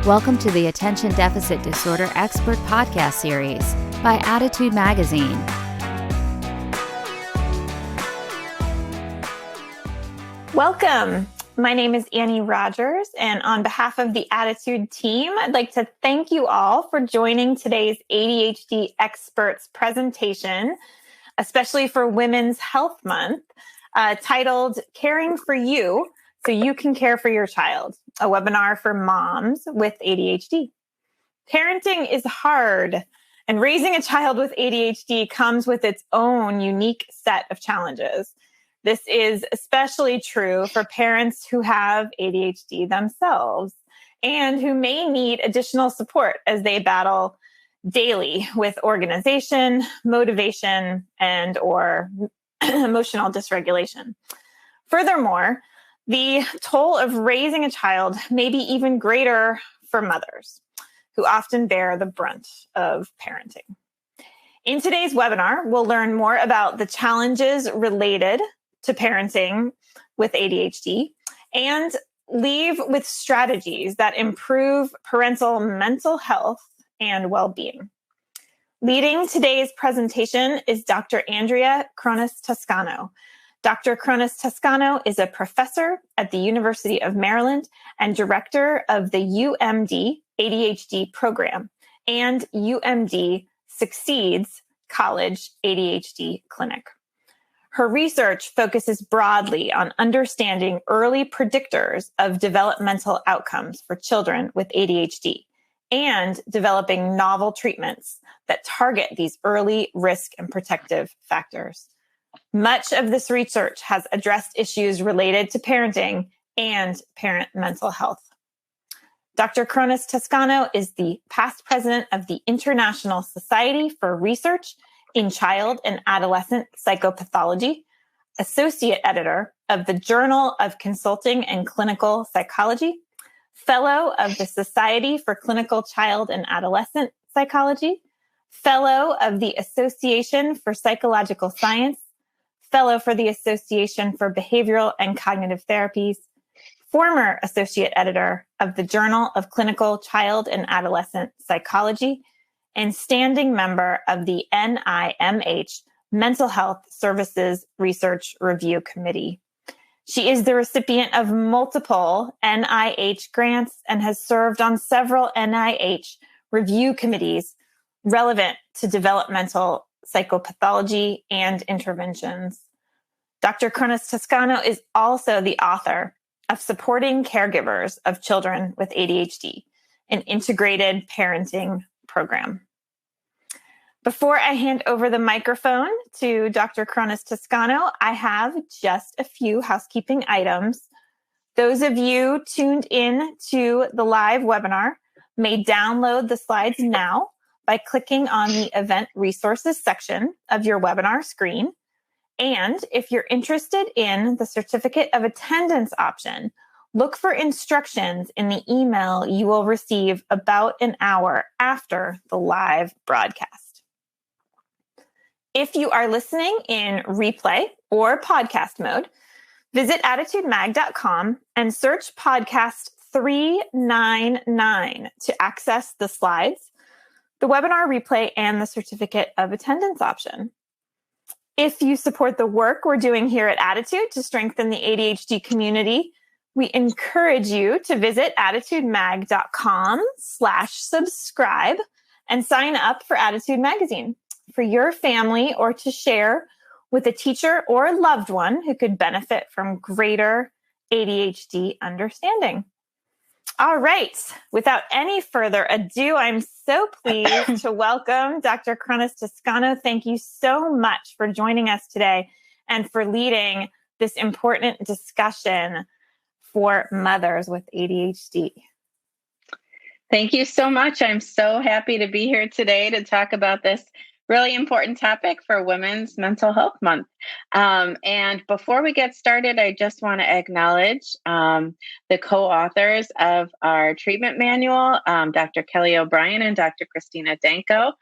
Welcome to the Attention Deficit Disorder Expert Podcast Series by Attitude Magazine. Welcome. My name is Annie Rogers, and on behalf of the Attitude team, I'd like to thank you all for joining today's ADHD Experts presentation, especially for Women's Health Month, titled Caring for You So You Can Care for Your Child, a webinar for moms with ADHD. Parenting is hard, and raising a child with ADHD comes with its own unique set of challenges. This is especially true for parents who have ADHD themselves and who may need additional support as they battle daily with organization, motivation, and or emotional dysregulation. Furthermore, the toll of raising a child may be even greater for mothers who often bear the brunt of parenting. In today's webinar, we'll learn more about the challenges related to parenting with ADHD and leave with strategies that improve parental mental health and well-being. Leading today's presentation is Dr. Andrea Chronis-Tuscano. Dr. Chronis-Tuscano is a professor at the University of Maryland and director of the UMD ADHD program and UMD Succeeds College ADHD Clinic. Her research focuses broadly on understanding early predictors of developmental outcomes for children with ADHD and developing novel treatments that target these early risk and protective factors. Much of this research has addressed issues related to parenting and parent mental health. Dr. Chronis-Tuscano is the past president of the International Society for Research in Child and Adolescent Psychopathology, associate editor of the Journal of Consulting and Clinical Psychology, fellow of the Society for Clinical Child and Adolescent Psychology, fellow of the Association for Psychological Science, fellow for the Association for Behavioral and Cognitive Therapies, former associate editor of the Journal of Clinical Child and Adolescent Psychology, and standing member of the NIMH Mental Health Services Research Review Committee. She is the recipient of multiple NIH grants and has served on several NIH review committees relevant to developmental psychopathology and interventions. Dr. Chronis-Tuscano is also the author of Supporting Caregivers of Children with ADHD, an integrated parenting program. Before I hand over the microphone to Dr. Chronis-Tuscano, I have just a few housekeeping items. Those of you tuned in to the live webinar may download the slides now by clicking on the Event Resources section of your webinar screen. And if you're interested in the Certificate of Attendance option, look for instructions in the email you will receive about an hour after the live broadcast. If you are listening in replay or podcast mode, visit attitudemag.com and search podcast 399 to access the slides, the webinar replay, and the Certificate of Attendance option. If you support the work we're doing here at Attitude to strengthen the ADHD community, we encourage you to visit attitudemag.com/subscribe and sign up for Attitude Magazine for your family or to share with a teacher or loved one who could benefit from greater ADHD understanding. All right. Without any further ado, I'm so pleased to welcome Dr. Chronis-Tuscano. Thank you so much for joining us today and for leading this important discussion for mothers with ADHD. Thank you so much. I'm so happy to be here today to talk about this really important topic for Women's Mental Health Month. And before we get started, I just want to acknowledge the co-authors of our treatment manual, Dr. Kelly O'Brien and Dr. Christina Danko,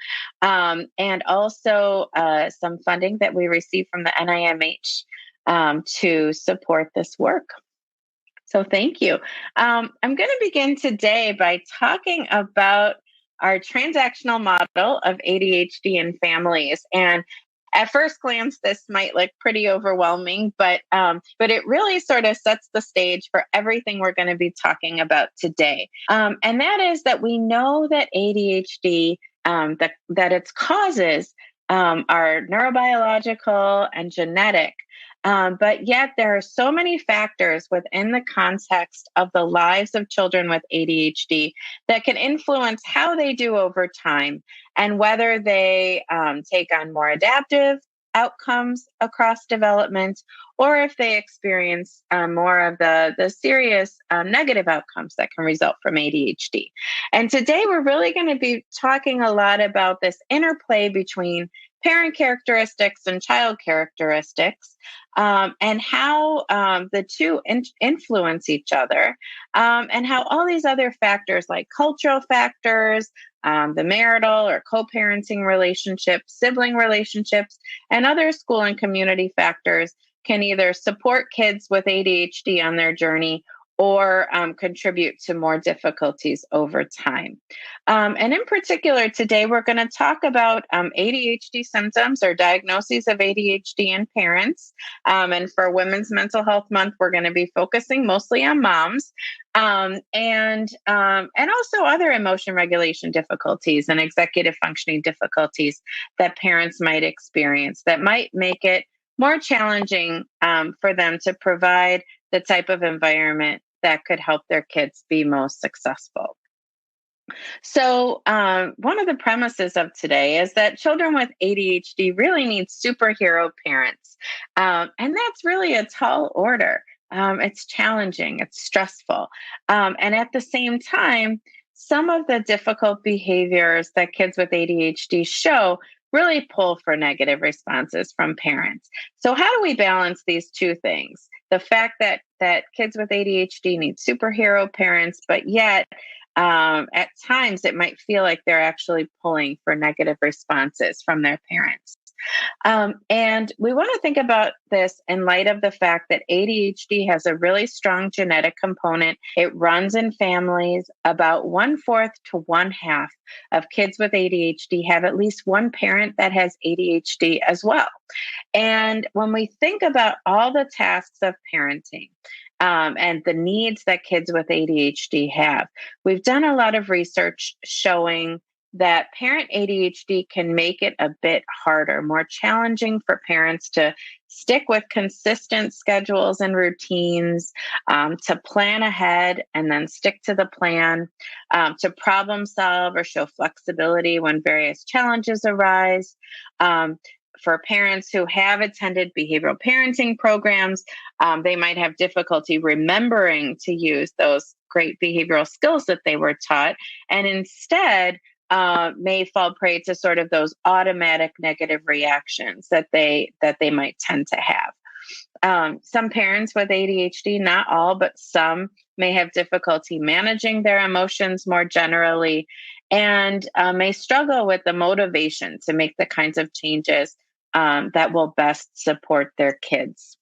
and also some funding that we received from the NIMH to support this work. So thank you. I'm going to begin today by talking about our transactional model of ADHD in families. And at first glance, this might look pretty overwhelming, but it really sort of sets the stage for everything we're going to be talking about today. And that is that we know that ADHD, that its causes are neurobiological and genetic. But yet, there are so many factors within the context of the lives of children with ADHD that can influence how they do over time and whether they take on more adaptive outcomes across development or if they experience more of the serious negative outcomes that can result from ADHD. And today, we're really going to be talking a lot about this interplay between parent characteristics and child characteristics, and how the two influence each other, and how all these other factors like cultural factors, the marital or co-parenting relationships, sibling relationships, and other school and community factors can either support kids with ADHD on their journey or contribute to more difficulties over time. And in particular, today we're going to talk about ADHD symptoms or diagnoses of ADHD in parents. And for Women's Mental Health Month, we're going to be focusing mostly on moms, and also other emotion regulation difficulties and executive functioning difficulties that parents might experience that might make it more challenging for them to provide the type of environment that could help their kids be most successful. So, one of the premises of today is that children with ADHD really need superhero parents. And that's really a tall order. It's challenging, it's stressful. And at the same time, some of the difficult behaviors that kids with ADHD show really pull for negative responses from parents. So how do we balance these two things? The fact that kids with ADHD need superhero parents, but yet at times it might feel like they're actually pulling for negative responses from their parents. And we want to think about this in light of the fact that ADHD has a really strong genetic component. It runs in families. About 1/4 to 1/2 of kids with ADHD have at least one parent that has ADHD as well. And when we think about all the tasks of parenting, and the needs that kids with ADHD have, we've done a lot of research showing that parent ADHD can make it a bit harder, more challenging for parents to stick with consistent schedules and routines, to plan ahead and then stick to the plan, to problem solve or show flexibility when various challenges arise. For parents who have attended behavioral parenting programs, they might have difficulty remembering to use those great behavioral skills that they were taught, and instead may fall prey to sort of those automatic negative reactions that they might tend to have. Some parents with ADHD, not all, but some, may have difficulty managing their emotions more generally, and may struggle with the motivation to make the kinds of changes that will best support their kids.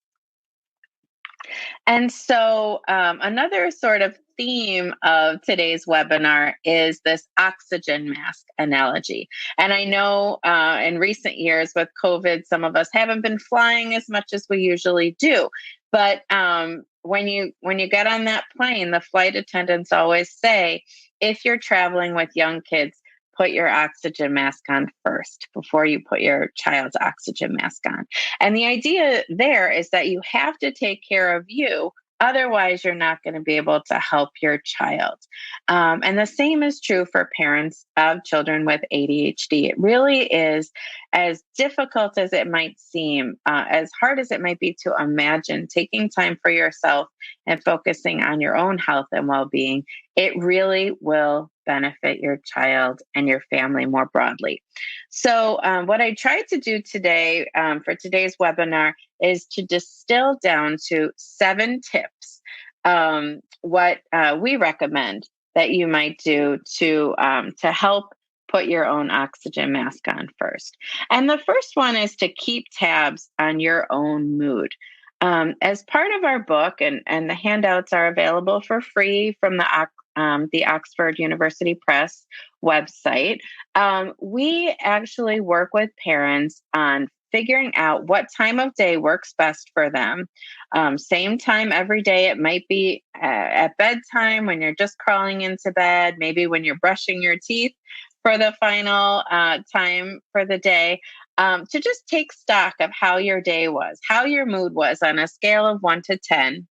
And so, another sort of theme of today's webinar is this oxygen mask analogy. And I know in recent years with COVID, some of us haven't been flying as much as we usually do. But when you get on that plane, the flight attendants always say, if you're traveling with young kids, put your oxygen mask on first before you put your child's oxygen mask on. And the idea there is that you have to take care of you. Otherwise, you're not going to be able to help your child. And the same is true for parents of children with ADHD. It really is, as difficult as it might seem, as hard as it might be to imagine, taking time for yourself and focusing on your own health and well-being, it really will benefit your child and your family more broadly. So what I tried to do today for today's webinar is to distill down to 7 tips, what we recommend that you might do to help put your own oxygen mask on first. And the first one is to keep tabs on your own mood. As part of our book, and the handouts are available for free from the Oxford University Press website, we actually work with parents on figuring out what time of day works best for them. Same time every day. It might be at bedtime when you're just crawling into bed, maybe when you're brushing your teeth for the final time for the day, to just take stock of how your day was, how your mood was on a scale of 1 to 10,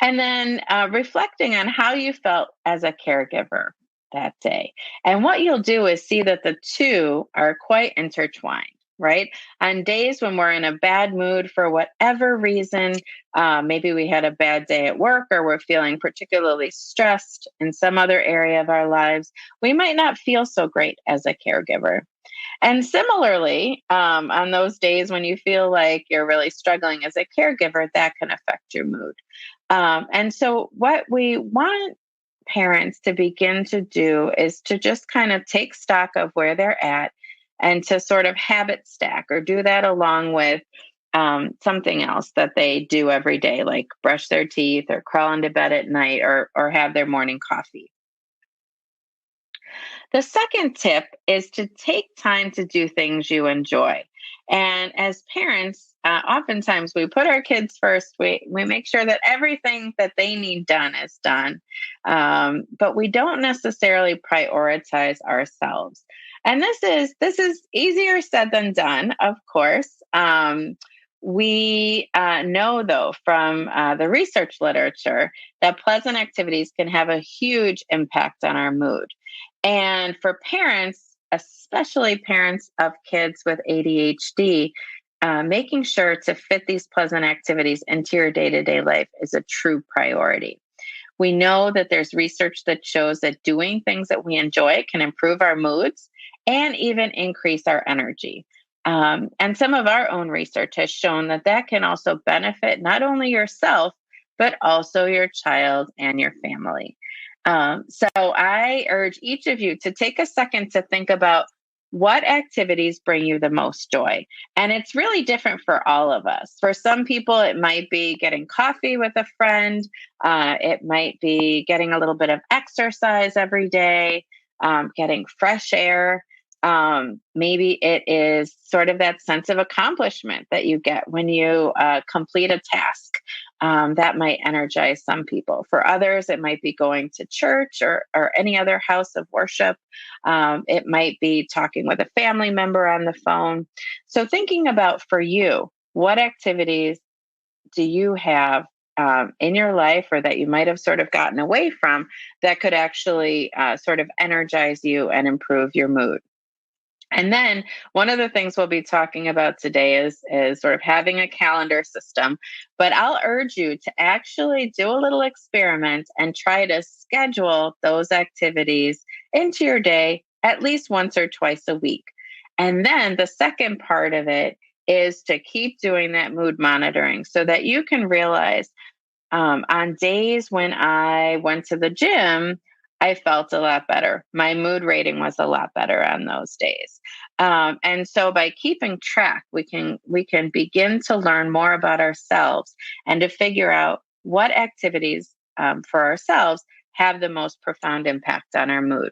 and then reflecting on how you felt as a caregiver that day. And what you'll do is see that the two are quite intertwined. Right? On days when we're in a bad mood for whatever reason, maybe we had a bad day at work or we're feeling particularly stressed in some other area of our lives, we might not feel so great as a caregiver. And similarly, on those days when you feel like you're really struggling as a caregiver, that can affect your mood. And so, what we want parents to begin to do is to just kind of take stock of where they're at and to sort of habit stack or do that along with something else that they do every day, like brush their teeth or crawl into bed at night or have their morning coffee. The second tip is to take time to do things you enjoy. And as parents, oftentimes we put our kids first. We make sure that everything that they need done is done, but we don't necessarily prioritize ourselves. And this is easier said than done, of course. We know, though, from the research literature that pleasant activities can have a huge impact on our mood. And for parents, especially parents of kids with ADHD, making sure to fit these pleasant activities into your day-to-day life is a true priority. We know that there's research that shows that doing things that we enjoy can improve our moods and even increase our energy. And some of our own research has shown that that can also benefit not only yourself, but also your child and your family. So I urge each of you to take a second to think about what activities bring you the most joy. And it's really different for all of us. For some people, it might be getting coffee with a friend. It might be getting a little bit of exercise every day, getting fresh air. Maybe it is sort of that sense of accomplishment that you get when you complete a task. That might energize some people. For others, it might be going to church or any other house of worship. It might be talking with a family member on the phone. So thinking about, for you, what activities do you have in your life or that you might have sort of gotten away from that could actually sort of energize you and improve your mood? And then one of the things we'll be talking about today is sort of having a calendar system. But I'll urge you to actually do a little experiment and try to schedule those activities into your day at least once or twice a week. And then the second part of it is to keep doing that mood monitoring so that you can realize on days when I went to the gym, I felt a lot better. My mood rating was a lot better on those days. And so by keeping track, we can begin to learn more about ourselves and to figure out what activities for ourselves have the most profound impact on our mood.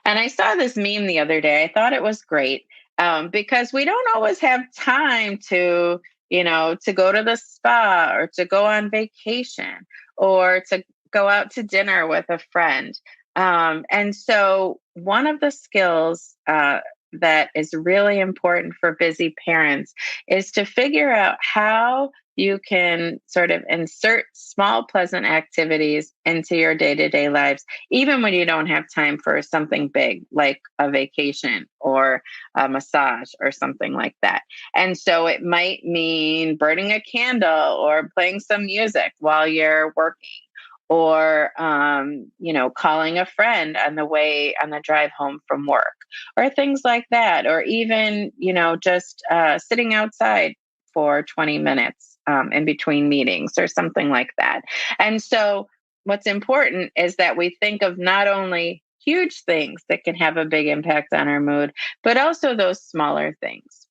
And I saw this meme the other day. I thought it was great because we don't always have time to, to go to the spa or to go on vacation or to go out to dinner with a friend. And so one of the skills that is really important for busy parents is to figure out how you can sort of insert small, pleasant activities into your day-to-day lives, even when you don't have time for something big like a vacation or a massage or something like that. And so it might mean burning a candle or playing some music while you're working, or calling a friend on the drive home from work, or things like that, or even just sitting outside for 20 minutes in between meetings or something like that. And so what's important is that we think of not only huge things that can have a big impact on our mood, but also those smaller things.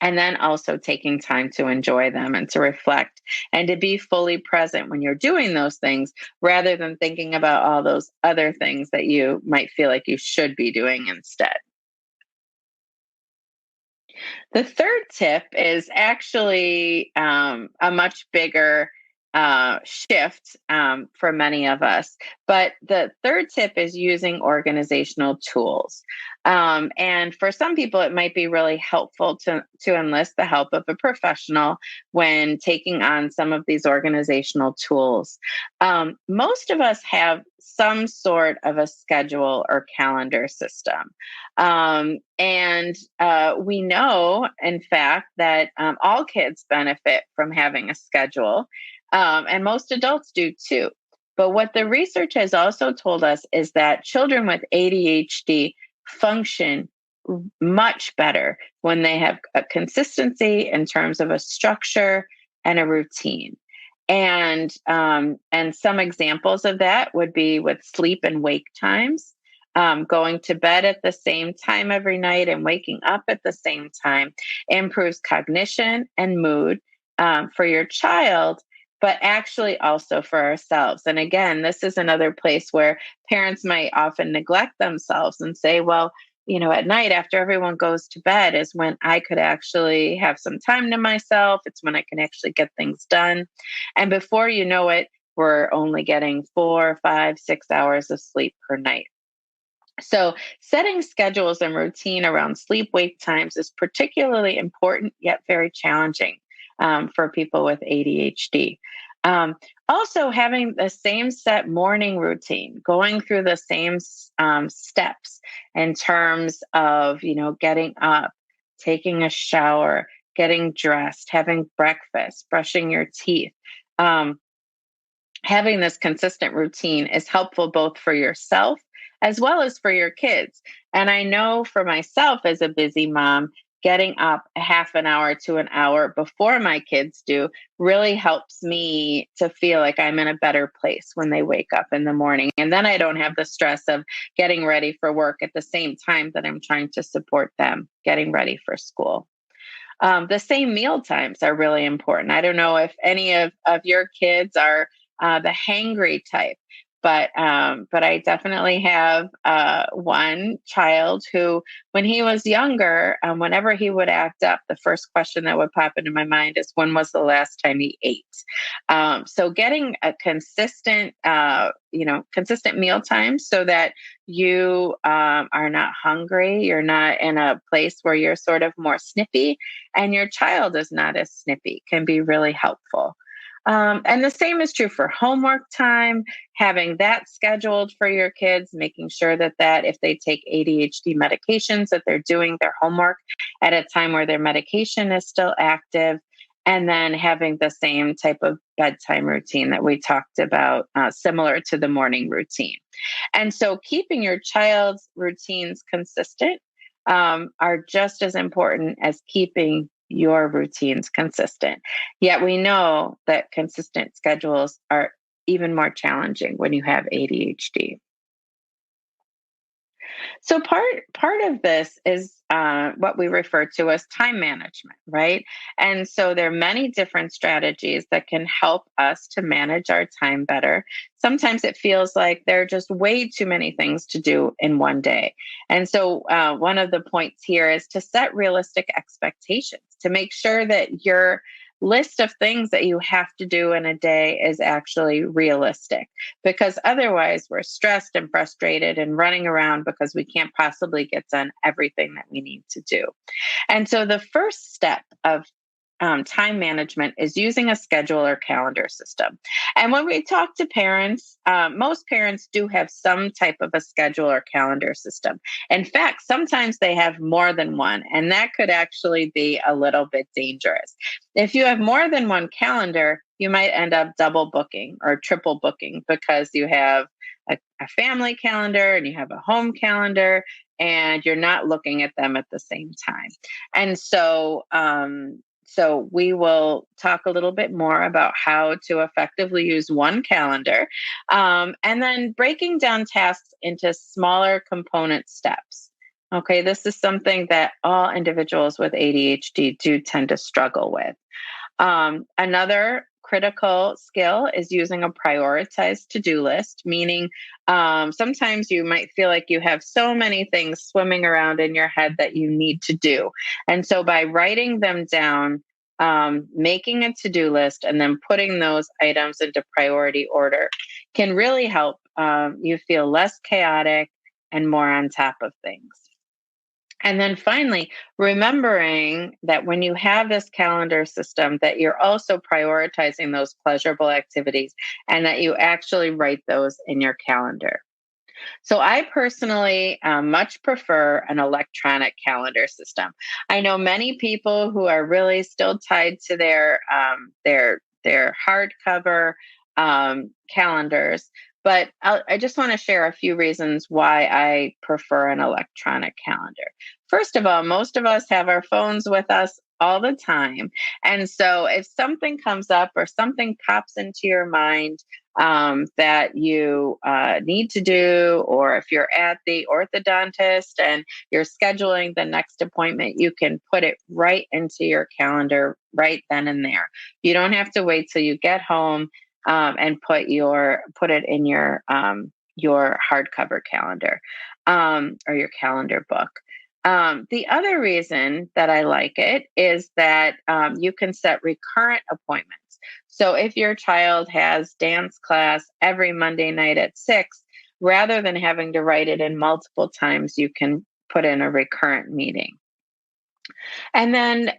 And then also taking time to enjoy them and to reflect and to be fully present when you're doing those things rather than thinking about all those other things that you might feel like you should be doing instead. The third tip is actually a much bigger shift for many of us. But the third tip is using organizational tools. And for some people, it might be really helpful to enlist the help of a professional when taking on some of these organizational tools. Most of us have some sort of a schedule or calendar system. And we know, in fact, that all kids benefit from having a schedule, and most adults do too. But what the research has also told us is that children with ADHD function much better when they have a consistency in terms of a structure and a routine. And some examples of that would be with sleep and wake times. Going to bed at the same time every night and waking up at the same time improves cognition and mood for your child, but actually also for ourselves. And again, this is another place where parents might often neglect themselves and say, well, at night after everyone goes to bed is when I could actually have some time to myself. It's when I can actually get things done. And before you know it, we're only getting 4, 5, 6 hours of sleep per night. So setting schedules and routine around sleep-wake times is particularly important, yet very challenging for people with ADHD. Also, having the same set morning routine, going through the same steps in terms of, getting up, taking a shower, getting dressed, having breakfast, brushing your teeth. Having this consistent routine is helpful both for yourself as well as for your kids. And I know for myself as a busy mom, getting up a half an hour to an hour before my kids do really helps me to feel like I'm in a better place when they wake up in the morning. And then I don't have the stress of getting ready for work at the same time that I'm trying to support them getting ready for school. The same meal times are really important. I don't know if any of your kids are the hangry type, but I definitely have one child who, when he was younger, whenever he would act up, the first question that would pop into my mind is, when was the last time he ate? So getting a consistent meal time so that you are not hungry, you're not in a place where you're sort of more snippy, and your child is not as snippy, can be really helpful. And the same is true for homework time, having that scheduled for your kids, making sure that if they take ADHD medications, that they're doing their homework at a time where their medication is still active, and then having the same type of bedtime routine that we talked about, similar to the morning routine. And so keeping your child's routines consistent are just as important as keeping your routines consistent. Yet we know that consistent schedules are even more challenging when you have ADHD. So part of this is what we refer to as time management, right? And so there are many different strategies that can help us to manage our time better. Sometimes it feels like there are just way too many things to do in one day. And so one of the points here is to set realistic expectations, to make sure that your list of things that you have to do in a day is actually realistic, because otherwise we're stressed and frustrated and running around because we can't possibly get done everything that we need to do. And so the first step of time management is using a schedule or calendar system. And when we talk to parents, most parents do have some type of a schedule or calendar system. In fact, sometimes they have more than one, and that could actually be a little bit dangerous. If you have more than one calendar, you might end up double booking or triple booking, because you have a family calendar and you have a home calendar, and you're not looking at them at the same time. And so we will talk a little bit more about how to effectively use one calendar, and then breaking down tasks into smaller component steps. Okay, this is something that all individuals with ADHD do tend to struggle with. Another critical skill is using a prioritized to-do list, meaning sometimes you might feel like you have so many things swimming around in your head that you need to do. And so by writing them down, making a to-do list, and then putting those items into priority order can really help you feel less chaotic and more on top of things. And then finally, remembering that when you have this calendar system, that you're also prioritizing those pleasurable activities and that you actually write those in your calendar. So I personally much prefer an electronic calendar system. I know many people who are really still tied to their hardcover calendars, but I just want to share a few reasons why I prefer an electronic calendar. First of all, most of us have our phones with us all the time. And so if something comes up or something pops into your mind that you need to do, or if you're at the orthodontist and you're scheduling the next appointment, you can put it right into your calendar right then and there. You don't have to wait till you get home and put it in your hardcover calendar or your calendar book. The other reason that I like it is that you can set recurrent appointments. So if your child has dance class every Monday night at 6, rather than having to write it in multiple times, you can put in a recurrent meeting. And then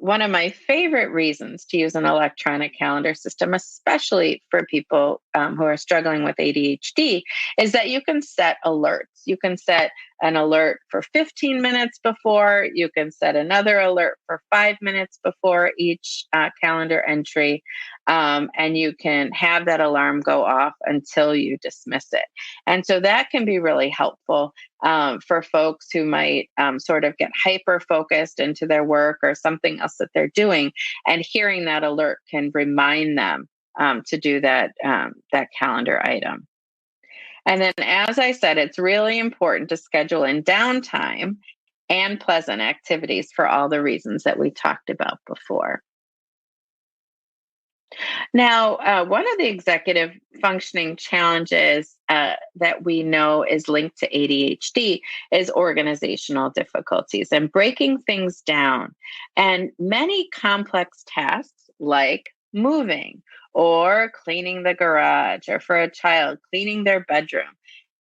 one of my favorite reasons to use an electronic calendar system, especially for people who are struggling with ADHD, is that you can set alerts. You can set an alert for 15 minutes before, you can set another alert for 5 minutes before each calendar entry, and you can have that alarm go off until you dismiss it. And so that can be really helpful for folks who might sort of get hyper focused into their work or something else that they're doing, and hearing that alert can remind them to do that calendar item. And then, as I said, it's really important to schedule in downtime and pleasant activities for all the reasons that we talked about before. Now, one of the executive functioning challenges that we know is linked to ADHD is organizational difficulties and breaking things down. And many complex tasks like moving or cleaning the garage, or for a child, cleaning their bedroom,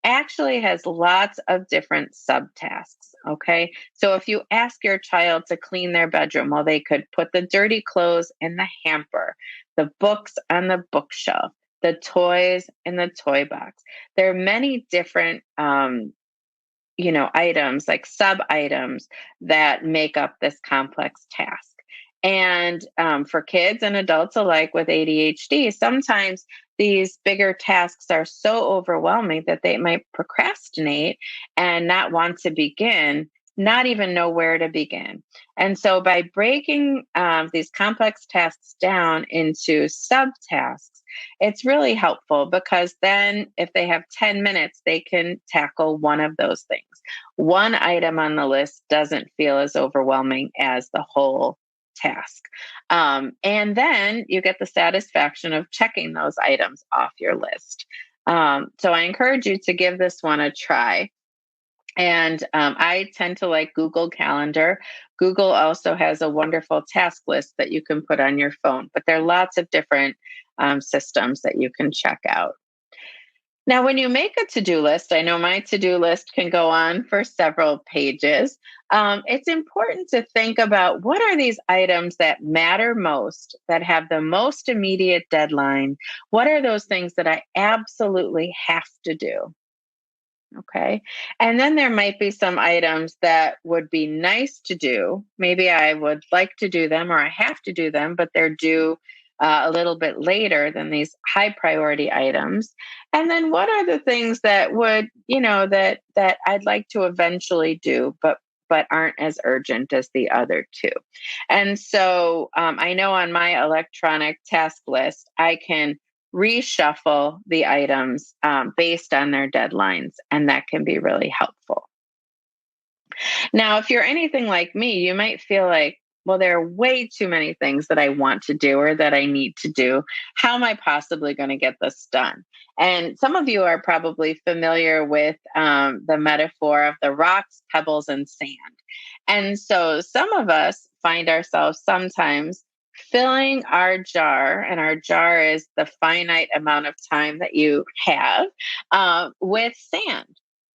actually has lots of different subtasks. Okay. So if you ask your child to clean their bedroom, well, they could put the dirty clothes in the hamper, the books on the bookshelf, the toys in the toy box. There are many different, items, like sub items, that make up this complex task. And for kids and adults alike with ADHD, sometimes these bigger tasks are so overwhelming that they might procrastinate and not want to begin, not even know where to begin. And so by breaking these complex tasks down into subtasks, it's really helpful, because then if they have 10 minutes, they can tackle one of those things. One item on the list doesn't feel as overwhelming as the whole task. And then you get the satisfaction of checking those items off your list. So I encourage you to give this one a try. And I tend to like Google Calendar. Google also has a wonderful task list that you can put on your phone, but there are lots of different systems that you can check out. Now, when you make a to-do list, I know my to-do list can go on for several pages. It's important to think about, what are these items that matter most, that have the most immediate deadline? What are those things that I absolutely have to do? Okay. And then there might be some items that would be nice to do. Maybe I would like to do them, or I have to do them, but they're due a little bit later than these high priority items. And then what are the things that would, that I'd like to eventually do, but aren't as urgent as the other two. And so I know on my electronic task list, I can reshuffle the items based on their deadlines, and that can be really helpful. Now, if you're anything like me, you might feel like, well, there are way too many things that I want to do or that I need to do. How am I possibly going to get this done? And some of you are probably familiar with the metaphor of the rocks, pebbles, and sand. And so some of us find ourselves sometimes filling our jar, and our jar is the finite amount of time that you have, with sand.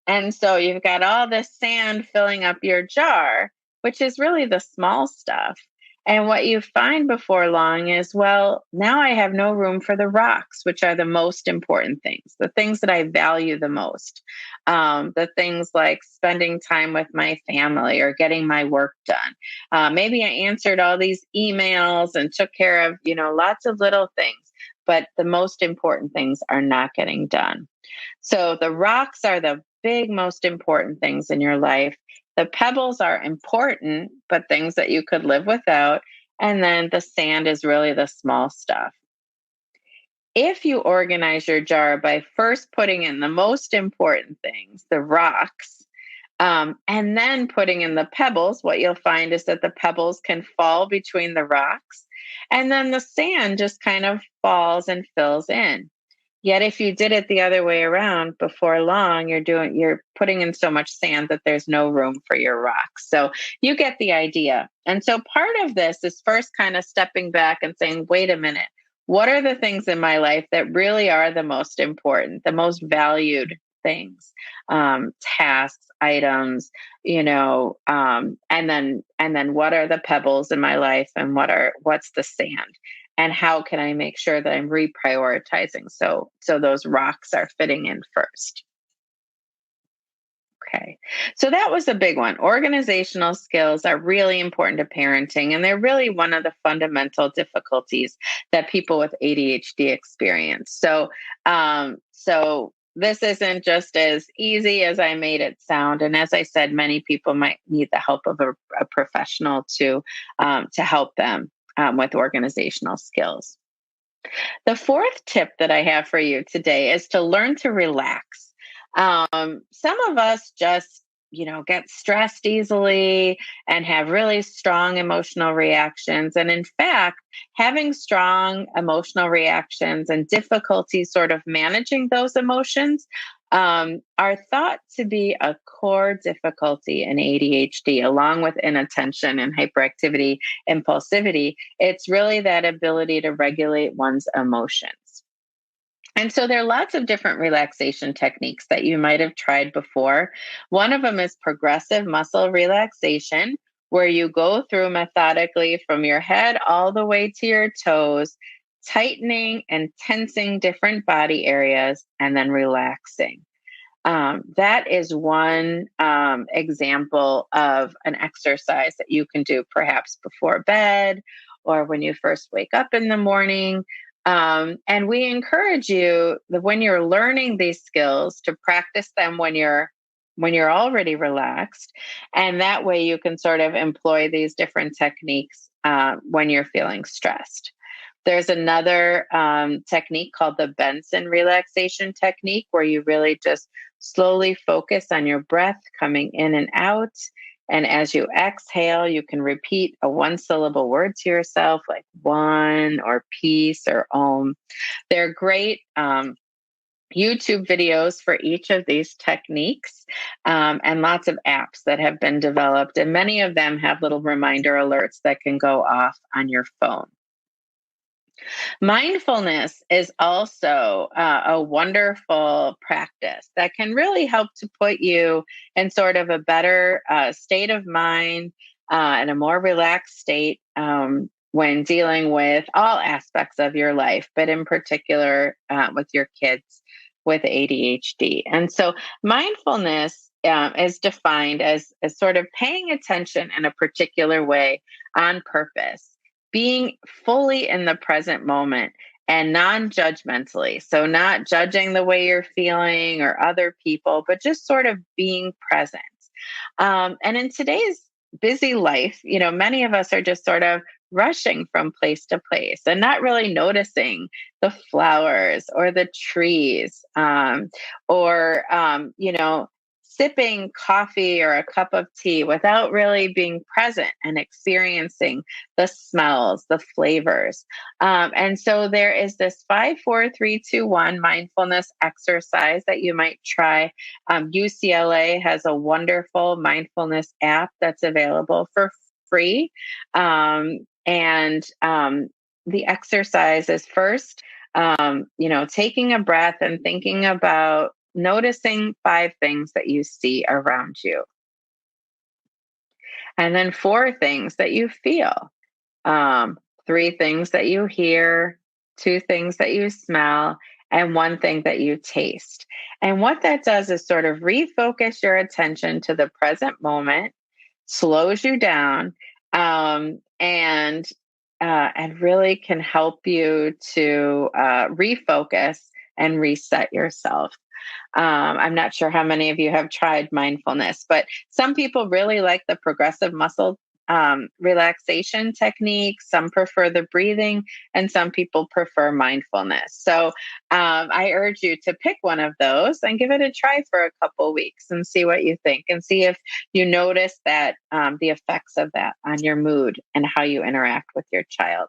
And so you've got all this sand filling up your jar, which is really the small stuff. And what you find before long is, well, now I have no room for the rocks, which are the most important things, the things that I value the most, the things like spending time with my family or getting my work done. Maybe I answered all these emails and took care of, lots of little things, but the most important things are not getting done. So the rocks are the big, most important things in your life. The pebbles are important, but things that you could live without. And then the sand is really the small stuff. If you organize your jar by first putting in the most important things, the rocks, and then putting in the pebbles, what you'll find is that the pebbles can fall between the rocks, and then the sand just kind of falls and fills in. Yet if you did it the other way around, before long, you're putting in so much sand that there's no room for your rocks. So you get the idea. And so part of this is first kind of stepping back and saying, wait a minute, what are the things in my life that really are the most important, the most valued things, tasks, items, and then what are the pebbles in my life, and what's the sand? And how can I make sure that I'm reprioritizing so those rocks are fitting in first? Okay. So that was a big one. Organizational skills are really important to parenting, and they're really one of the fundamental difficulties that people with ADHD experience. So this isn't just as easy as I made it sound. And as I said, many people might need the help of a professional to help them with organizational skills. The fourth tip that I have for you today is to learn to relax. Some of us just, get stressed easily and have really strong emotional reactions. And in fact, having strong emotional reactions and difficulty sort of managing those emotions are thought to be a core difficulty in ADHD, along with inattention and hyperactivity, impulsivity. It's really that ability to regulate one's emotions. And so there are lots of different relaxation techniques that you might have tried before. One of them is progressive muscle relaxation, where you go through methodically from your head all the way to your toes, tightening and tensing different body areas and then relaxing. That is one example of an exercise that you can do perhaps before bed or when you first wake up in the morning. And we encourage you that when you're learning these skills to practice them when you're already relaxed, and that way you can sort of employ these different techniques when you're feeling stressed. There's another technique called the Benson relaxation technique, where you really just slowly focus on your breath coming in and out. And as you exhale, you can repeat a one-syllable word to yourself, like one or peace or om. They're great YouTube videos for each of these techniques, and lots of apps that have been developed. And many of them have little reminder alerts that can go off on your phone. Mindfulness is also a wonderful practice that can really help to put you in sort of a better state of mind and a more relaxed state when dealing with all aspects of your life, but in particular with your kids with ADHD. And so mindfulness is defined as sort of paying attention in a particular way on purpose, being fully in the present moment and non-judgmentally. So not judging the way you're feeling or other people, but just sort of being present. And in today's busy life, many of us are just sort of rushing from place to place and not really noticing the flowers or the trees, or sipping coffee or a cup of tea without really being present and experiencing the smells, the flavors. And so there is this 5, 4, 3, 2, 1 mindfulness exercise that you might try. UCLA has a wonderful mindfulness app that's available for free. And the exercise is first, taking a breath and thinking about noticing 5 things that you see around you. And then 4 things that you feel, 3 things that you hear, 2 things that you smell, and 1 thing that you taste. And what that does is sort of refocus your attention to the present moment, slows you down, and really can help you to refocus and reset yourself. I'm not sure how many of you have tried mindfulness, but some people really like the progressive muscle relaxation technique. Some prefer the breathing, and some people prefer mindfulness. So I urge you to pick one of those and give it a try for a couple weeks and see what you think, and see if you notice that the effects of that on your mood and how you interact with your child.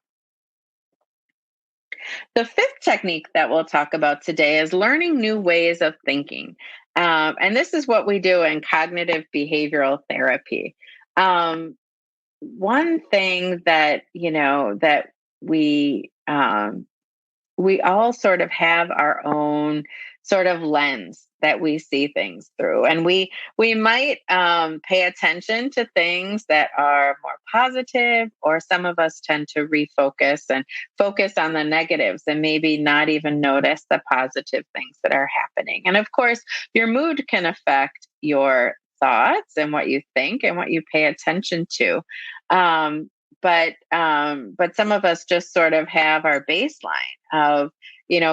The 5th technique that we'll talk about today is learning new ways of thinking. And this is what we do in cognitive behavioral therapy. One thing that, that we all sort of have our own sort of lens that we see things through, and we might pay attention to things that are more positive, or some of us tend to refocus and focus on the negatives and maybe not even notice the positive things that are happening. And of course, your mood can affect your thoughts and what you think and what you pay attention to. But some of us just sort of have our baseline of,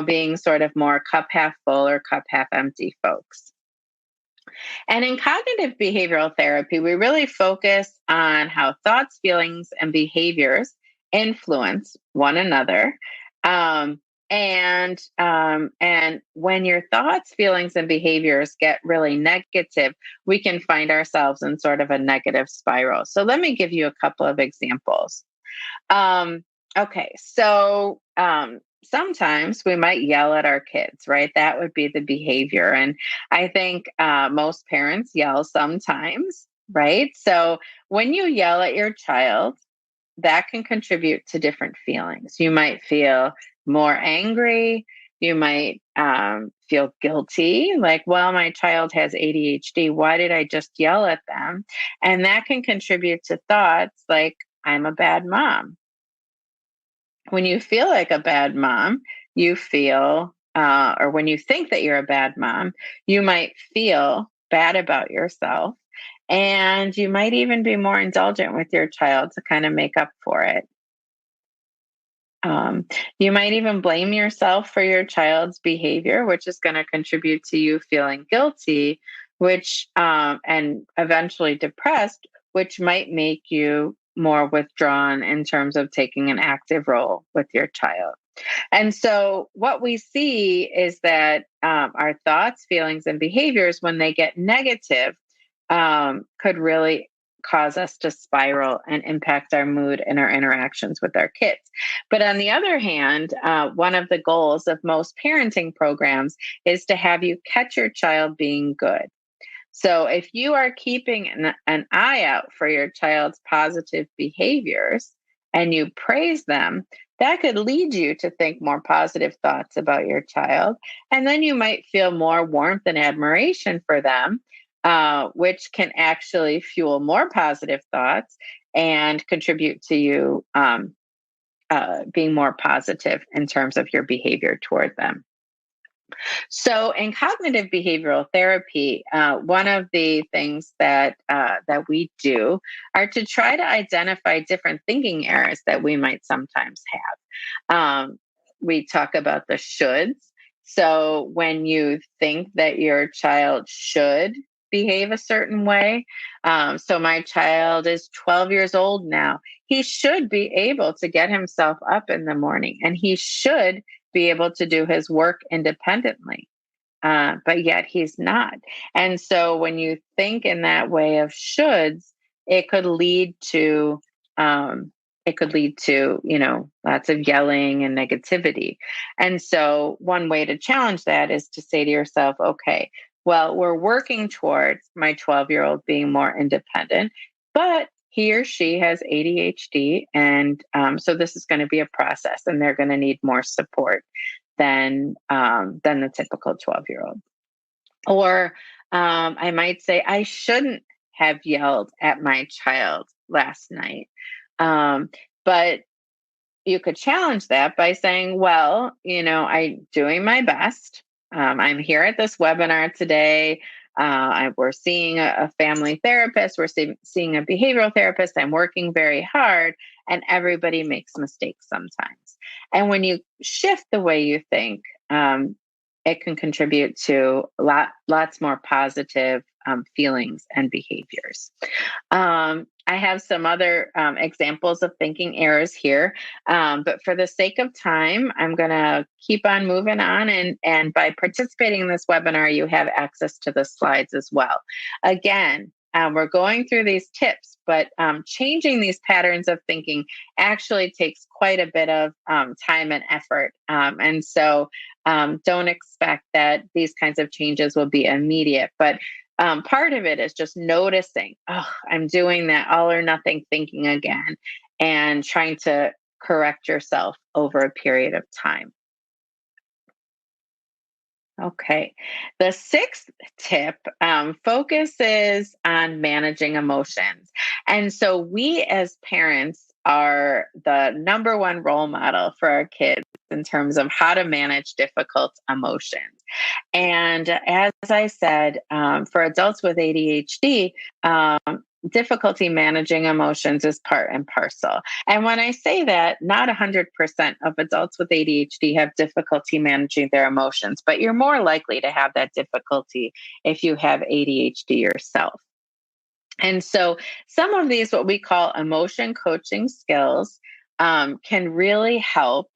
being sort of more cup half full or cup half empty folks. And in cognitive behavioral therapy, we really focus on how thoughts, feelings, and behaviors influence one another. And when your thoughts, feelings, and behaviors get really negative, we can find ourselves in sort of a negative spiral. So let me give you a couple of examples. So sometimes we might yell at our kids, right? That would be the behavior. And I think most parents yell sometimes, right? So when you yell at your child, that can contribute to different feelings. You might feel more angry. You might feel guilty, like, well, my child has ADHD. Why did I just yell at them? And that can contribute to thoughts like, I'm a bad mom. When you feel like a bad mom, you feel, or when you think that you're a bad mom, you might feel bad about yourself. And you might even be more indulgent with your child to kind of make up for it. You might even blame yourself for your child's behavior, which is going to contribute to you feeling guilty, which and eventually depressed, which might make you more withdrawn in terms of taking an active role with your child. And so what we see is that our thoughts, feelings, and behaviors, when they get negative, could really cause us to spiral and impact our mood and our interactions with our kids. But on the other hand, one of the goals of most parenting programs is to have you catch your child being good. So if you are keeping an eye out for your child's positive behaviors and you praise them, that could lead you to think more positive thoughts about your child. And then you might feel more warmth and admiration for them, which can actually fuel more positive thoughts and contribute to you being more positive in terms of your behavior toward them. So in cognitive behavioral therapy, one of the things that we do are to try to identify different thinking errors that we might sometimes have. We talk about the shoulds. So when you think that your child should behave a certain way, so my child is 12 years old now. He should be able to get himself up in the morning, and he should be able to do his work independently. but yet he's not. And so when you think in that way of shoulds, it could lead to, lots of yelling and negativity. And so one way to challenge that is to say to yourself, okay, well, we're working towards my 12-year-old being more independent, but he or she has ADHD. And so this is going to be a process, and they're going to need more support than the typical 12-year-old. Or I might say, I shouldn't have yelled at my child last night. But you could challenge that by saying, well, I'm doing my best. I'm here at this webinar today. We're seeing a family therapist. We're seeing a behavioral therapist. I'm working very hard, and everybody makes mistakes sometimes. And when you shift the way you think, it can contribute to lots more positive feelings and behaviors. I have some other examples of thinking errors here, but for the sake of time, I'm going to keep on moving on. And by participating in this webinar, you have access to the slides as well. Again, we're going through these tips, but changing these patterns of thinking actually takes quite a bit of time and effort. And so don't expect that these kinds of changes will be immediate. But part of it is just noticing, I'm doing that all or nothing thinking again, and trying to correct yourself over a period of time. Okay. The sixth tip focuses on managing emotions. And so we as parents are the number one role model for our kids in terms of how to manage difficult emotions. And as I said, for adults with ADHD, difficulty managing emotions is part and parcel. And when I say that, not 100% of adults with ADHD have difficulty managing their emotions, but you're more likely to have that difficulty if you have ADHD yourself. And so some of these, what we call emotion coaching skills, can really help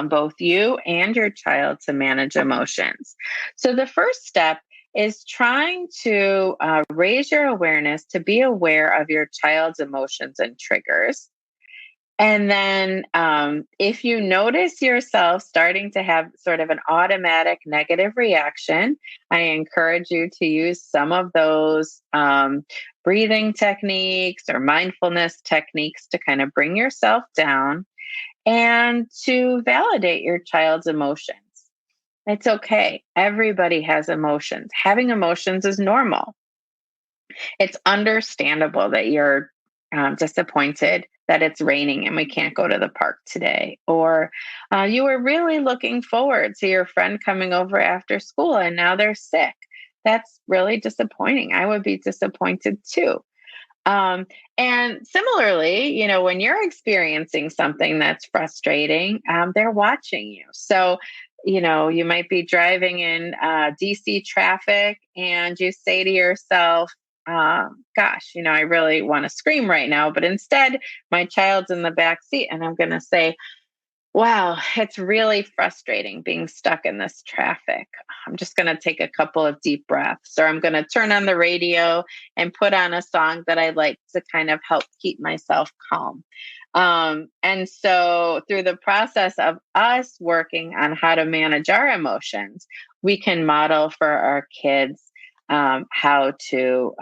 both you and your child to manage emotions. So the first step is trying to raise your awareness to be aware of your child's emotions and triggers. And then if you notice yourself starting to have sort of an automatic negative reaction, I encourage you to use some of those breathing techniques or mindfulness techniques to kind of bring yourself down and to validate your child's emotions. It's okay. Everybody has emotions. Having emotions is normal. It's understandable that you're disappointed that it's raining and we can't go to the park today. Or you were really looking forward to your friend coming over after school and now they're sick. That's really disappointing. I would be disappointed too. And similarly, when you're experiencing something that's frustrating, they're watching you. So, you might be driving in DC traffic and you say to yourself, gosh, I really want to scream right now, but instead my child's in the back seat and I'm going to say, wow, it's really frustrating being stuck in this traffic. I'm just going to take a couple of deep breaths, or I'm going to turn on the radio and put on a song that I like to kind of help keep myself calm. And so through the process of us working on how to manage our emotions, we can model for our kids how to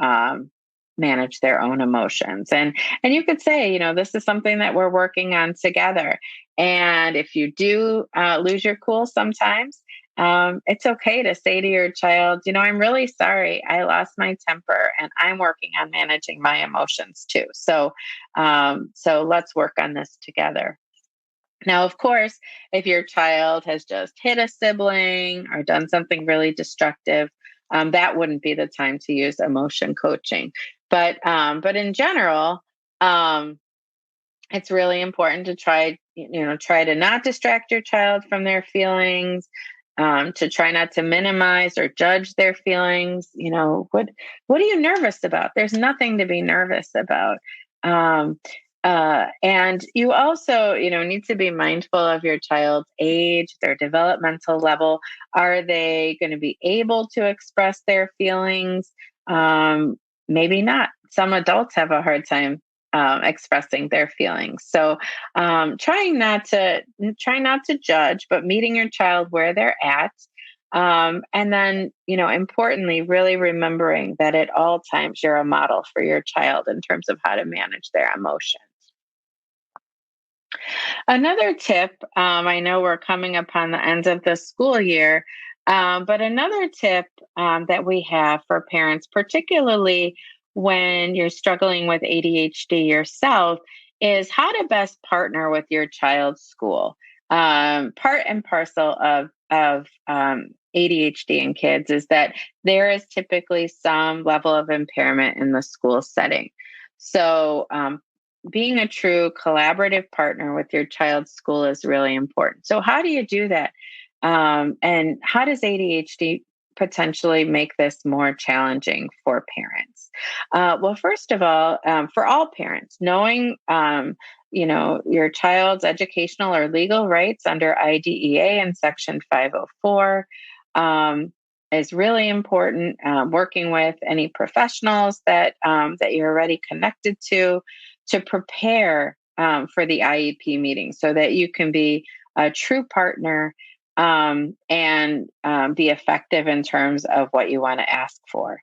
manage their own emotions. And you could say, this is something that we're working on together. And if you do lose your cool sometimes, it's okay to say to your child, I'm really sorry. I lost my temper and I'm working on managing my emotions too. So let's work on this together. Now, of course, if your child has just hit a sibling or done something really destructive, that wouldn't be the time to use emotion coaching. But in general, it's really important to try to not distract your child from their feelings, to try not to minimize or judge their feelings. What are you nervous about? There's nothing to be nervous about. And you also, need to be mindful of your child's age, their developmental level. Are they going to be able to express their feelings? Maybe not. Some adults have a hard time expressing their feelings. So try not to judge, but meeting your child where they're at. And then, importantly, really remembering that at all times you're a model for your child in terms of how to manage their emotions. Another tip, I know we're coming upon the end of the school year, but another tip that we have for parents, particularly when you're struggling with ADHD yourself, is how to best partner with your child's school. Part and parcel of ADHD in kids is that there is typically some level of impairment in the school setting. So being a true collaborative partner with your child's school is really important. So how do you do that? And how does ADHD potentially make this more challenging for parents? Well, first of all, for all parents, knowing your child's educational or legal rights under IDEA and Section 504 is really important. Working with any professionals that you're already connected to prepare for the IEP meeting so that you can be a true partner and be effective in terms of what you want to ask for.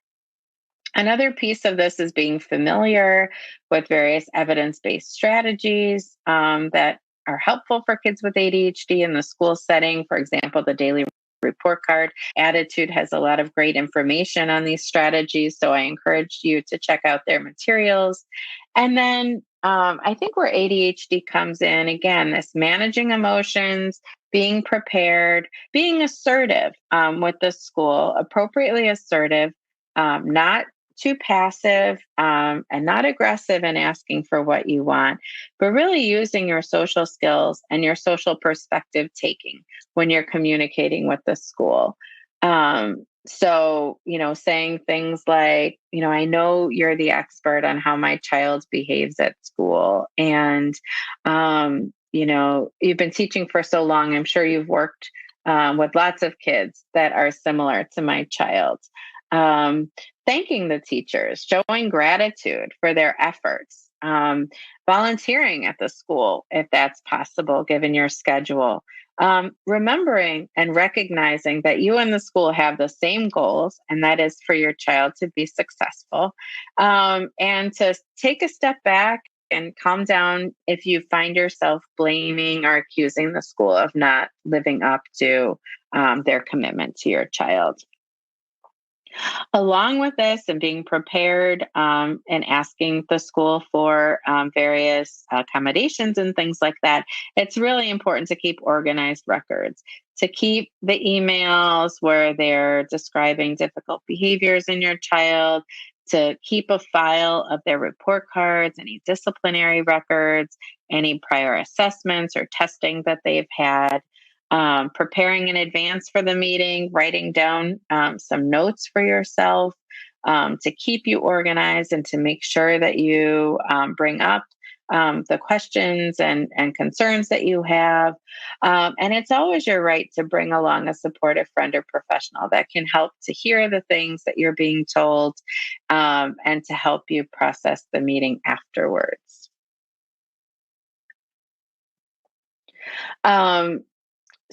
Another piece of this is being familiar with various evidence-based strategies that are helpful for kids with ADHD in the school setting. For example, the daily report card. Attitude has a lot of great information on these strategies, so I encourage you to check out their materials. And then I think where ADHD comes in, again, this managing emotions, being prepared, being assertive with the school, appropriately assertive, not too passive and not aggressive in asking for what you want, but really using your social skills and your social perspective taking when you're communicating with the school. So, saying things like, I know you're the expert on how my child behaves at school. And, you've been teaching for so long. I'm sure you've worked with lots of kids that are similar to my child. Thanking the teachers, showing gratitude for their efforts, volunteering at the school if that's possible, given your schedule. Remembering and recognizing that you and the school have the same goals, and that is for your child to be successful, and to take a step back and calm down if you find yourself blaming or accusing the school of not living up to their commitment to your child. Along with this and being prepared and asking the school for various accommodations and things like that, it's really important to keep organized records, to keep the emails where they're describing difficult behaviors in your child, to keep a file of their report cards, any disciplinary records, any prior assessments or testing that they've had. Preparing in advance for the meeting, writing down some notes for yourself to keep you organized and to make sure that you bring up the questions and concerns that you have. And it's always your right to bring along a supportive friend or professional that can help to hear the things that you're being told and to help you process the meeting afterwards.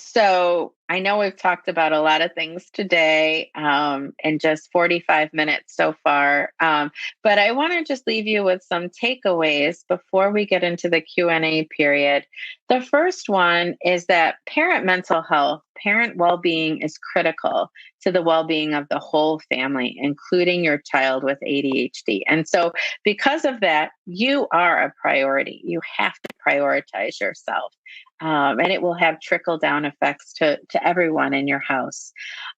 So I know we've talked about a lot of things today in just 45 minutes so far, but I want to just leave you with some takeaways before we get into the Q&A period. The first one is that parent mental health, parent well-being is critical to the well-being of the whole family, including your child with ADHD. And so because of that, you are a priority. You have to prioritize yourself. And it will have trickle-down effects to everyone in your house.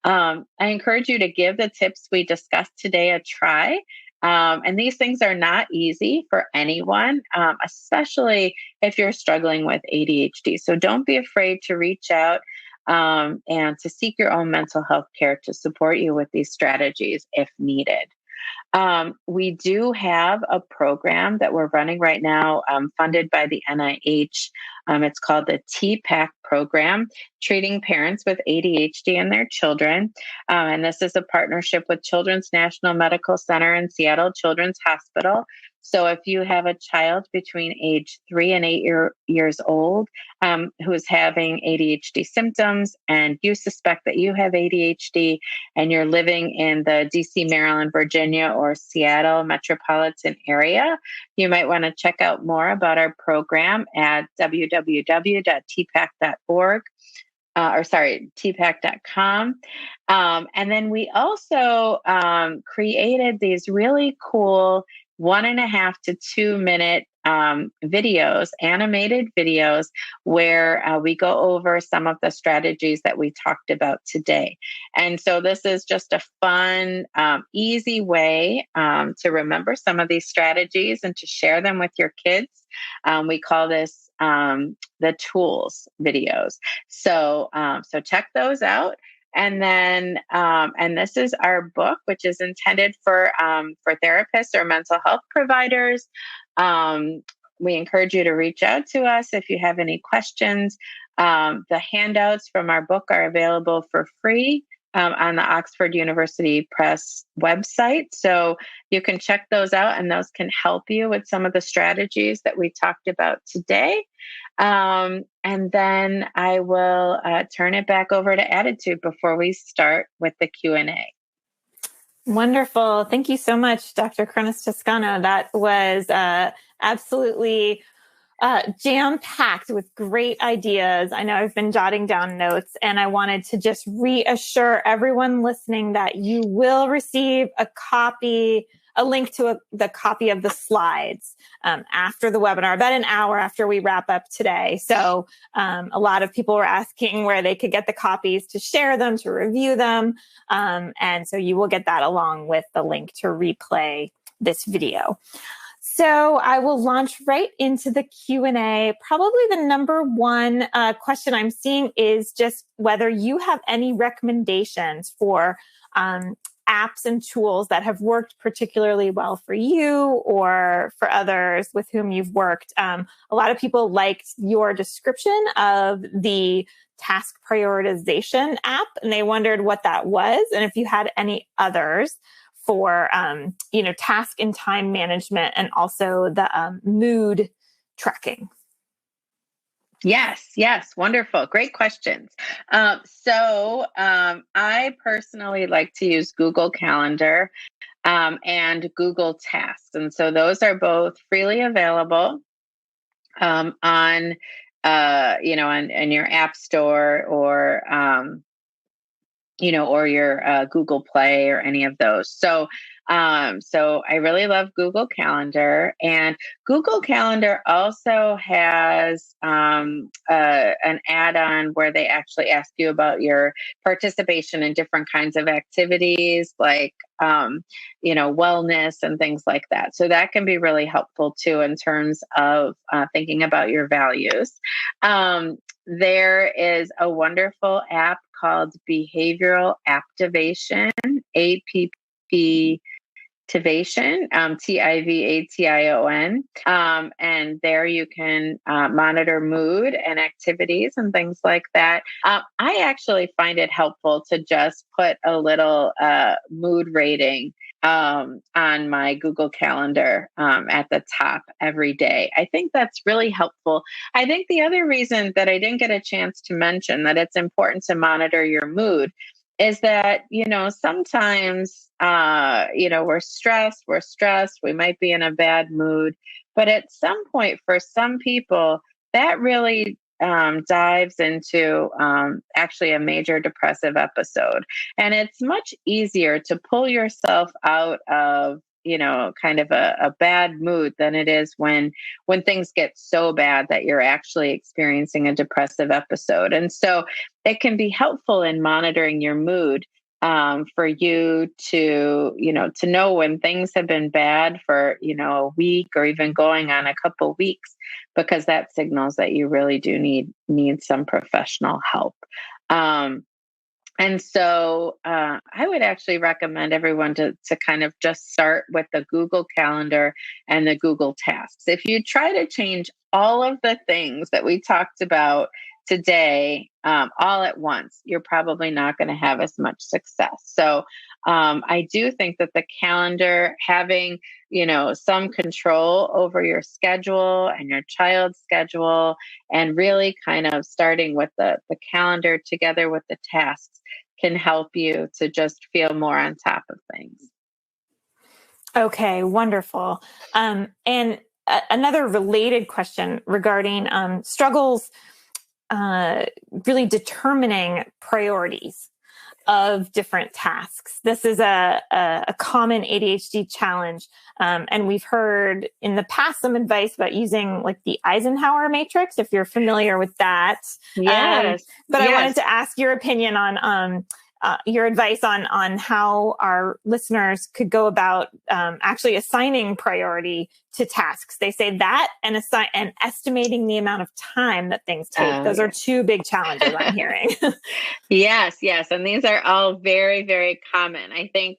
I encourage you to give the tips we discussed today a try. And these things are not easy for anyone, especially if you're struggling with ADHD. So don't be afraid to reach out and to seek your own mental health care to support you with these strategies if needed. We do have a program that we're running right now, funded by the NIH. It's called the TPAC program, Treating Parents with ADHD and Their Children. And this is a partnership with Children's National Medical Center and Seattle Children's Hospital. So if you have a child between age 3 and 8 years old who is having ADHD symptoms, and you suspect that you have ADHD, and you're living in the DC, Maryland, Virginia, or Seattle metropolitan area, you might want to check out more about our program at www.tpac.org. tpac.com. And then we also created these really cool 1.5 to 2 minute videos, animated videos, where we go over some of the strategies that we talked about today. And so this is just a fun, easy way to remember some of these strategies and to share them with your kids. We call this the tools videos. So check those out. And then, and this is our book, which is intended for therapists or mental health providers. We encourage you to reach out to us if you have any questions. The handouts from our book are available for free on the Oxford University Press website. So you can check those out, and those can help you with some of the strategies that we talked about today. And then I will turn it back over to Attitude before we start with the Q&A. Wonderful. Thank you so much, Dr. Chronis-Tuscano. That was absolutely jam-packed with great ideas. I know I've been jotting down notes, and I wanted to just reassure everyone listening that you will receive a link to the copy of the slides after the webinar, about an hour after we wrap up today. So a lot of people were asking where they could get the copies to share them, to review them. And so you will get that along with the link to replay this video. So I will launch right into the Q&A. Probably the number one question I'm seeing is just whether you have any recommendations for apps and tools that have worked particularly well for you or for others with whom you've worked. A lot of people liked your description of the task prioritization app, and they wondered what that was, and if you had any others for task and time management, and also the mood tracking. Yes. Wonderful. Great questions. So I personally like to use Google Calendar and Google Tasks. And so those are both freely available on your App Store or your Google Play or any of those. So I really love Google Calendar, and Google Calendar also has an add-on where they actually ask you about your participation in different kinds of activities, like wellness and things like that. So that can be really helpful too in terms of thinking about your values. There is a wonderful app called Behavioral Activation, APP. Tivation, Tivation. And there you can monitor mood and activities and things like that. I actually find it helpful to just put a little mood rating on my Google Calendar at the top every day. I think that's really helpful. I think the other reason that I didn't get a chance to mention that it's important to monitor your mood is that, sometimes, we're stressed, we might be in a bad mood, but at some point for some people, that really dives into actually a major depressive episode. And it's much easier to pull yourself out of kind of a bad mood than it is when things get so bad that you're actually experiencing a depressive episode. And so it can be helpful in monitoring your mood for you to know when things have been bad for, a week or even going on a couple weeks, because that signals that you really do need some professional help. And so I would actually recommend everyone to kind of just start with the Google Calendar and the Google Tasks. If you try to change all of the things that we talked about today all at once, you're probably not going to have as much success. So I do think that the calendar, having some control over your schedule and your child's schedule, and really kind of starting with the calendar together with the tasks, can help you to just feel more on top of things. Okay, wonderful. And another related question regarding struggles really determining priorities of different tasks. This is a common ADHD challenge. And we've heard in the past some advice about using like the Eisenhower matrix, if you're familiar with that. Yes. But yes. I wanted to ask your opinion on your advice on how our listeners could go about actually assigning priority to tasks. They say that and estimating the amount of time that things take. Those are two big challenges I'm hearing. Yes. And these are all very, very common. I think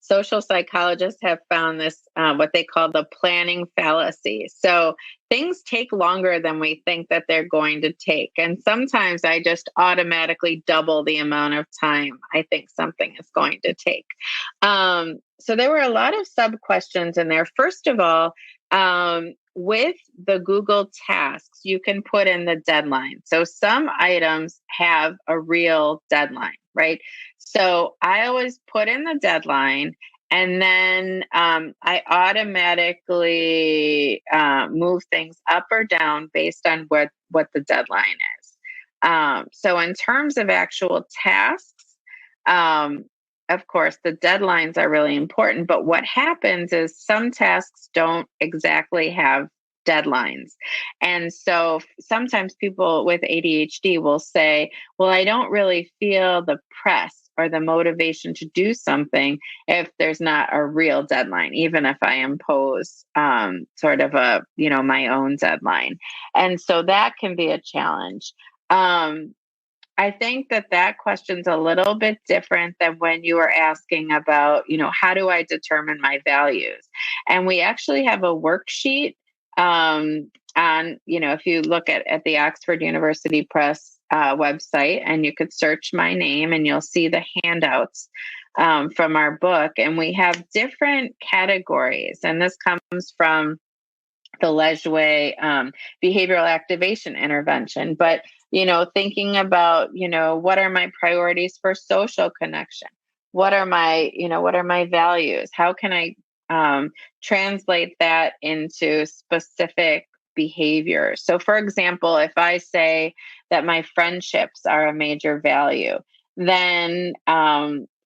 social psychologists have found this, what they call the planning fallacy. So things take longer than we think that they're going to take. And sometimes I just automatically double the amount of time I think something is going to take. So there were a lot of sub questions in there. First of all, with the Google Tasks, you can put in the deadline. So some items have a real deadline, right? So I always put in the deadline, and then I automatically move things up or down based on what the deadline is. So in terms of actual tasks, of course, the deadlines are really important, but what happens is some tasks don't exactly have deadlines. And so sometimes people with ADHD will say, well, I don't really feel the press or the motivation to do something if there's not a real deadline, even if I impose sort of my own deadline. And so that can be a challenge. I think that question's a little bit different than when you were asking about, how do I determine my values? And we actually have a worksheet on, if you look at the Oxford University Press website, and you could search my name and you'll see the handouts from our book. And we have different categories. And this comes from the Legeway behavioral activation intervention. But thinking about, what are my priorities for social connection? What are my values? How can I translate that into specific behaviors? So for example, if I say that my friendships are a major value, then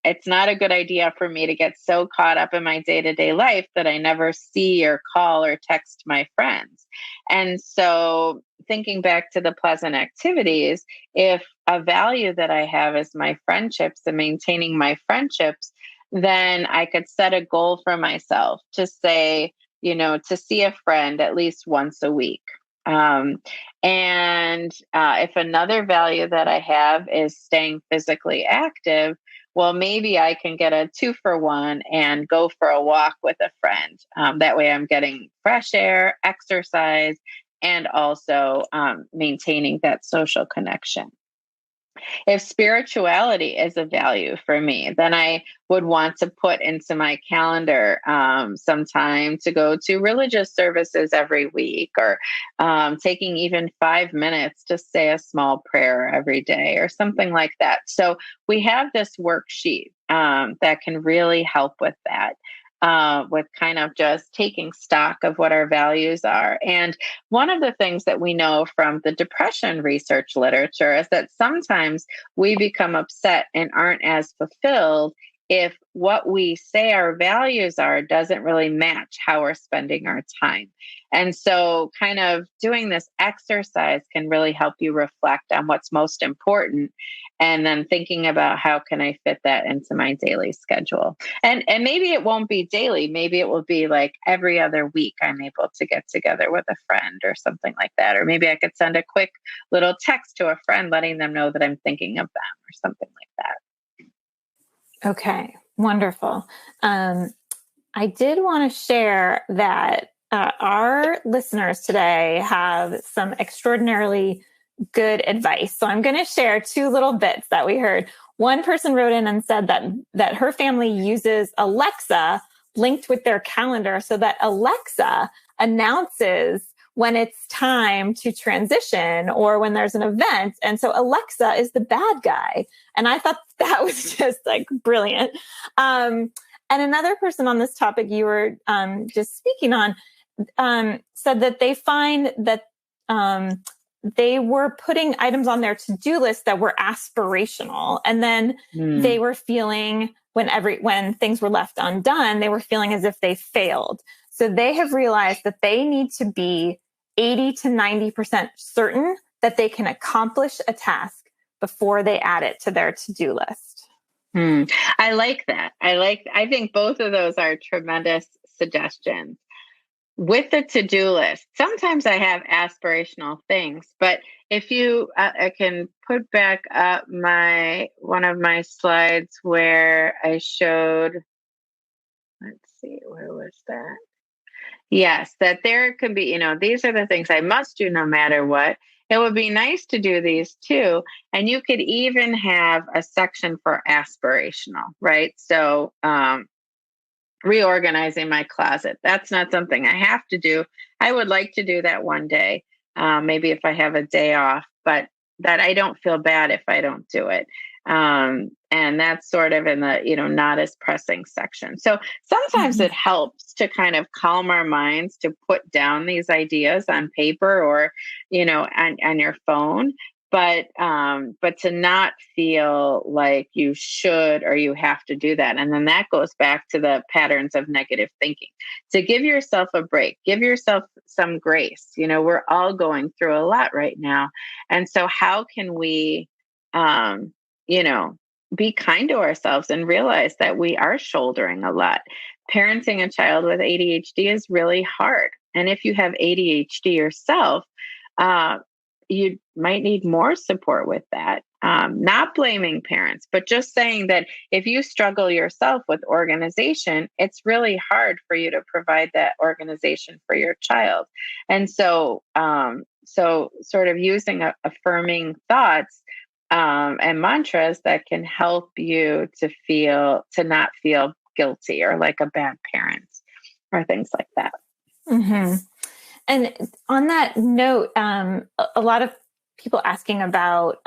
it's not a good idea for me to get so caught up in my day-to-day life that I never see or call or text my friends. And so thinking back to the pleasant activities, if a value that I have is my friendships and maintaining my friendships, then I could set a goal for myself to say, to see a friend at least once a week. And if another value that I have is staying physically active, well, maybe I can get a 2-for-1 and go for a walk with a friend. That way I'm getting fresh air, exercise, and also maintaining that social connection. If spirituality is a value for me, then I would want to put into my calendar some time to go to religious services every week, or taking even 5 minutes to say a small prayer every day or something like that. So we have this worksheet that can really help with that. With kind of just taking stock of what our values are. And one of the things that we know from the depression research literature is that sometimes we become upset and aren't as fulfilled if what we say our values are doesn't really match how we're spending our time. And so kind of doing this exercise can really help you reflect on what's most important, and then thinking about how can I fit that into my daily schedule. And maybe it won't be daily. Maybe it will be like every other week I'm able to get together with a friend or something like that. Or maybe I could send a quick little text to a friend letting them know that I'm thinking of them or something like Okay, wonderful. I did want to share that our listeners today have some extraordinarily good advice. So I'm going to share two little bits that we heard. One person wrote in and said that her family uses Alexa linked with their calendar so that Alexa announces when it's time to transition or when there's an event. And so Alexa is the bad guy. And I thought that was just like brilliant. And another person on this topic you were just speaking on said that they find that they were putting items on their to-do list that were aspirational. And then they were feeling when things were left undone, they were feeling as if they failed. So they have realized that they need to be 80 to 90% certain that they can accomplish a task before they add it to their to-do list. I like that. I think both of those are tremendous suggestions. With the to-do list, sometimes I have aspirational things, but if you, I can put back up one of my slides where I showed, let's see, where was that? Yes, that there can be, these are the things I must do no matter what. It would be nice to do these too. And you could even have a section for aspirational, right? So, reorganizing my closet. That's not something I have to do. I would like to do that one day, maybe if I have a day off, but that I don't feel bad if I don't do it. And that's sort of in the, not as pressing section. So sometimes it helps to kind of calm our minds to put down these ideas on paper or, on your phone. But to not feel like you should or you have to do that. And then that goes back to the patterns of negative thinking. To give yourself a break, give yourself some grace. We're all going through a lot right now. And so how can we, be kind to ourselves and realize that we are shouldering a lot. Parenting a child with ADHD is really hard. And if you have ADHD yourself, you might need more support with that. Not blaming parents, but just saying that if you struggle yourself with organization, it's really hard for you to provide that organization for your child. And so sort of using affirming thoughts and mantras that can help you to not feel guilty or like a bad parent or things like that. Mm-hmm. And on that note, a lot of people asking about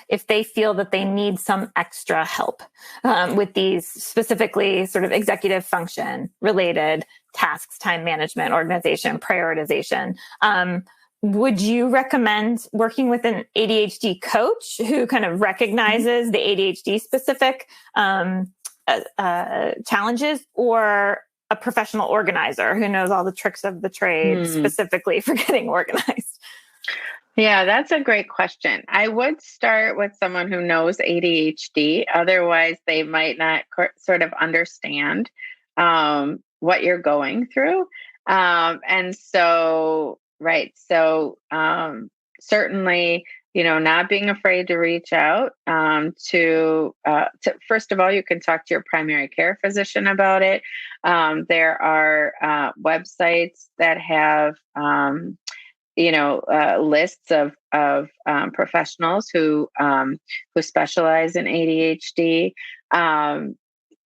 if they feel that they need some extra help with these specifically sort of executive function related tasks, time management, organization, prioritization. Would you recommend working with an ADHD coach who kind of recognizes the ADHD specific challenges, or a professional organizer who knows all the tricks of the trade specifically for getting organized? Yeah, that's a great question. I would start with someone who knows ADHD. Otherwise, they might not sort of understand what you're going through. And so, right. So, certainly, not being afraid to reach out to first of all, you can talk to your primary care physician about it. There are websites that have lists of professionals who specialize in ADHD.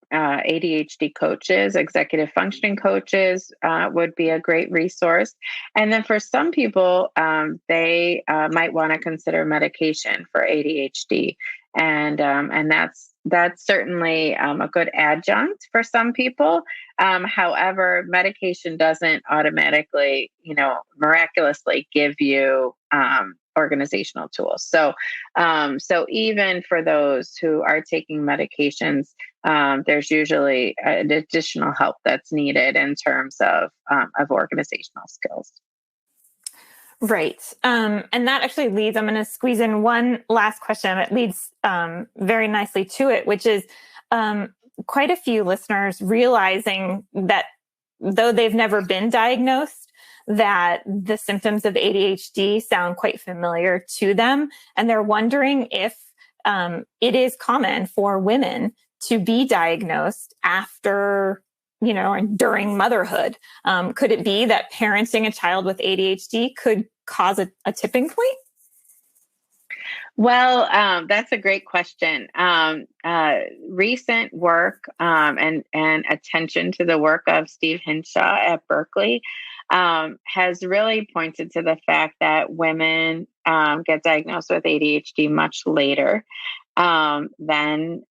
ADHD coaches, executive functioning coaches would be a great resource. And then for some people, they might want to consider medication for ADHD. And that's certainly a good adjunct for some people. However, medication doesn't automatically, miraculously give you organizational tools. So even for those who are taking medications, there's usually an additional help that's needed in terms of organizational skills. Right. And that actually leads, I'm going to squeeze in one last question. It leads very nicely to it, which is quite a few listeners realizing that though they've never been diagnosed, that the symptoms of ADHD sound quite familiar to them. And they're wondering if it is common for women to be diagnosed after, and during motherhood? Could it be that parenting a child with ADHD could cause a tipping point? Well, that's a great question. Recent work and attention to the work of Steve Hinshaw at Berkeley has really pointed to the fact that women get diagnosed with ADHD much later than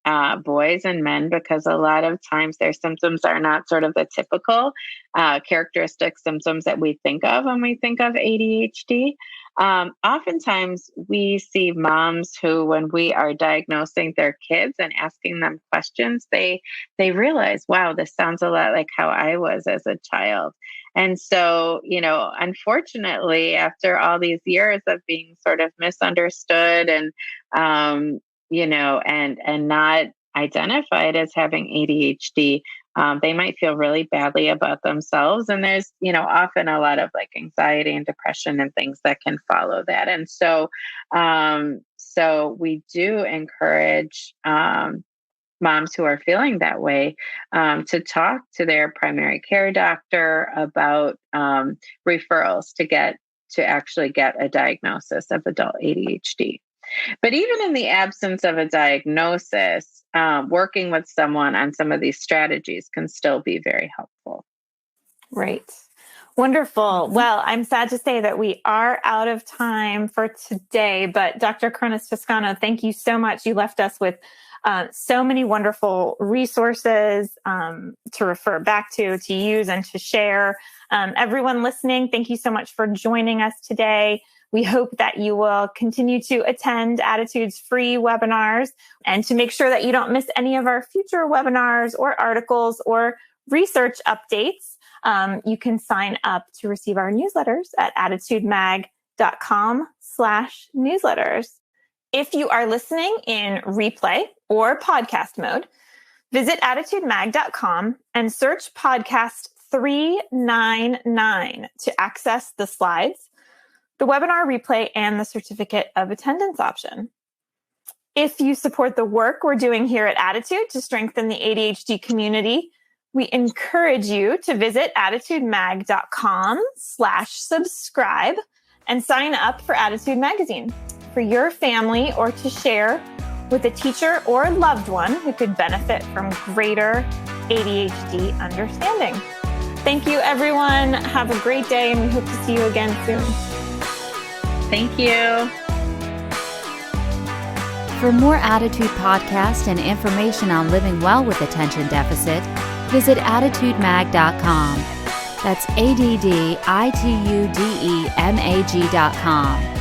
boys and men, because a lot of times their symptoms are not sort of the typical characteristic symptoms that we think of when we think of ADHD. Oftentimes we see moms who, when we are diagnosing their kids and asking them questions, they realize, wow, this sounds a lot like how I was as a child. And so, unfortunately, after all these years of being sort of misunderstood and and not identified as having ADHD, they might feel really badly about themselves. And there's, often a lot of like anxiety and depression and things that can follow that. And so, we do encourage moms who are feeling that way to talk to their primary care doctor about referrals to actually get a diagnosis of adult ADHD. But even in the absence of a diagnosis, working with someone on some of these strategies can still be very helpful. Right. Wonderful. Well, I'm sad to say that we are out of time for today, but Dr. Chronis-Tuscano, thank you so much. You left us with so many wonderful resources to refer back to use, and to share. Everyone listening, thank you so much for joining us today. We hope that you will continue to attend Attitude's free webinars, and to make sure that you don't miss any of our future webinars or articles or research updates. You can sign up to receive our newsletters at attitudemag.com/newsletters. If you are listening in replay or podcast mode, visit attitudemag.com and search podcast 399 to access the slides, the webinar replay, and the certificate of attendance option. If you support the work we're doing here at Attitude to strengthen the ADHD community, we encourage you to visit attitudemag.com/subscribe and sign up for Attitude Magazine for your family, or to share with a teacher or loved one who could benefit from greater ADHD understanding. Thank you, everyone. Have a great day, and we hope to see you again soon. Thank you. For more Attitude podcast and information on living well with attention deficit, visit attitudemag.com. That's ADDITUDEMAG.com.